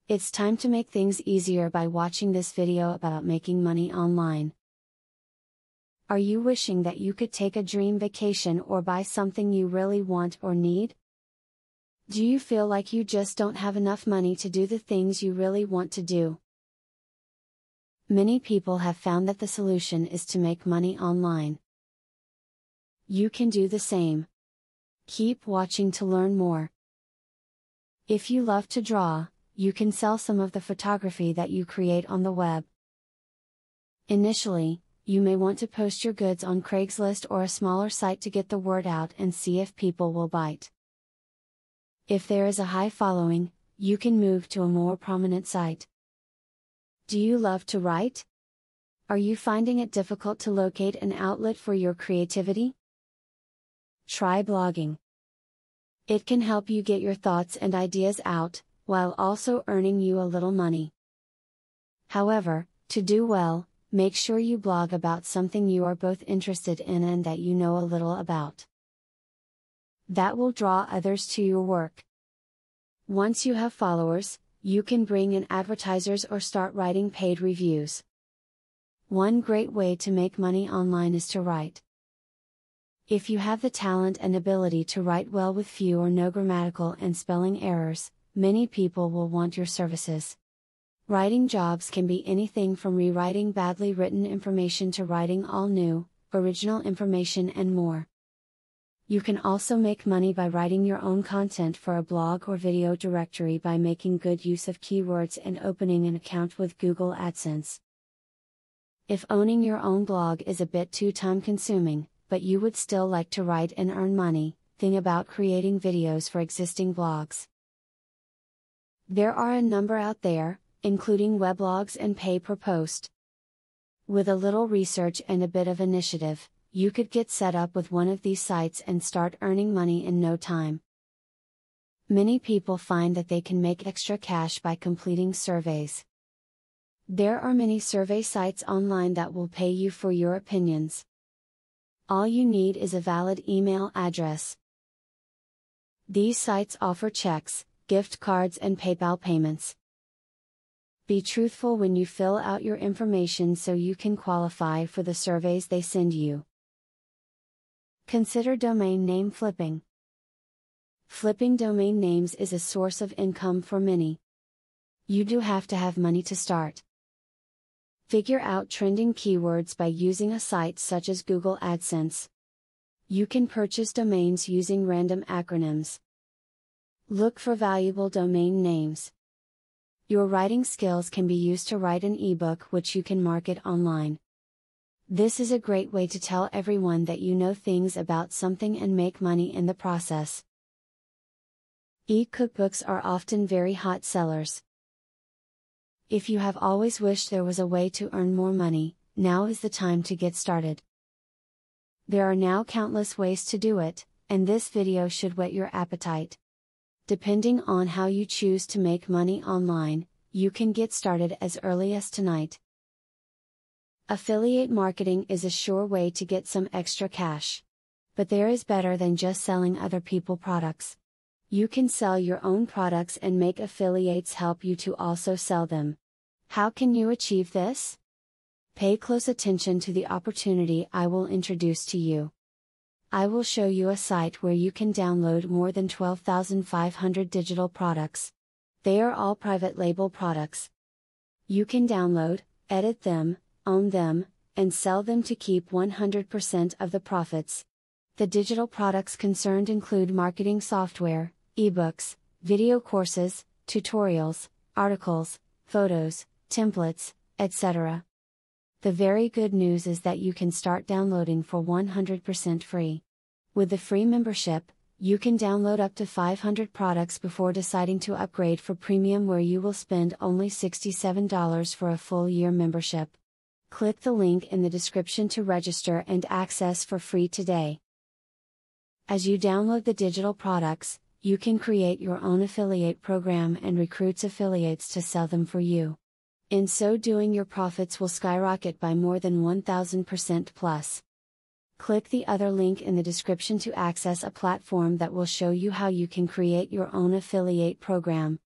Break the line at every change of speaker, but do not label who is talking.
It's time to make things easier by watching this video about making money online. Are you wishing that you could take a dream vacation or buy something you really want or need? Do you feel like you just don't have enough money to do the things you really want to do? Many people have found that the solution is to make money online. You can do the same. Keep watching to learn more. If you love to draw, you can sell some of the photography that you create on the web. Initially, you may want to post your goods on Craigslist or a smaller site to get the word out and see if people will bite. If there is a high following, you can move to a more prominent site. Do you love to write? Are you finding it difficult to locate an outlet for your creativity? Try blogging. It can help you get your thoughts and ideas out, while also earning you a little money. However, to do well, make sure you blog about something you are both interested in and that you know a little about. That will draw others to your work. Once you have followers, you can bring in advertisers or start writing paid reviews. One great way to make money online is to write. If you have the talent and ability to write well with few or no grammatical and spelling errors, many people will want your services. Writing jobs can be anything from rewriting badly written information to writing all new, original information and more. You can also make money by writing your own content for a blog or video directory by making good use of keywords and opening an account with Google AdSense. If owning your own blog is a bit too time-consuming, but you would still like to write and earn money, think about creating videos for existing blogs. There are a number out there, including weblogs and pay per post. With a little research and a bit of initiative, you could get set up with one of these sites and start earning money in no time. Many people find that they can make extra cash by completing surveys. There are many survey sites online that will pay you for your opinions. All you need is a valid email address. These sites offer checks, gift cards and PayPal payments. Be truthful when you fill out your information so you can qualify for the surveys they send you. Consider domain name flipping. Flipping domain names is a source of income for many. You do have to have money to start. Figure out trending keywords by using a site such as Google AdSense. You can purchase domains using random acronyms. Look for valuable domain names. Your writing skills can be used to write an ebook which you can market online. This is a great way to tell everyone that you know things about something and make money in the process. E-cookbooks are often very hot sellers. If you have always wished there was a way to earn more money, now is the time to get started. There are now countless ways to do it, and this video should whet your appetite. Depending on how you choose to make money online, you can get started as early as tonight. Affiliate marketing is a sure way to get some extra cash. But there is better than just selling other people's products. You can sell your own products and make affiliates help you to also sell them. How can you achieve this? Pay close attention to the opportunity I will introduce to you. I will show you a site where you can download more than 12,500 digital products. They are all private label products. You can download, edit them, own them, and sell them to keep 100% of the profits. The digital products concerned include marketing software, ebooks, video courses, tutorials, articles, photos, templates, etc. The very good news is that you can start downloading for 100% free. With the free membership, you can download up to 500 products before deciding to upgrade for premium, where you will spend only $67 for a full year membership. Click the link in the description to register and access for free today. As you download the digital products, you can create your own affiliate program and recruit affiliates to sell them for you. In so doing, your profits will skyrocket by more than 1000% plus. Click the other link in the description to access a platform that will show you how you can create your own affiliate program.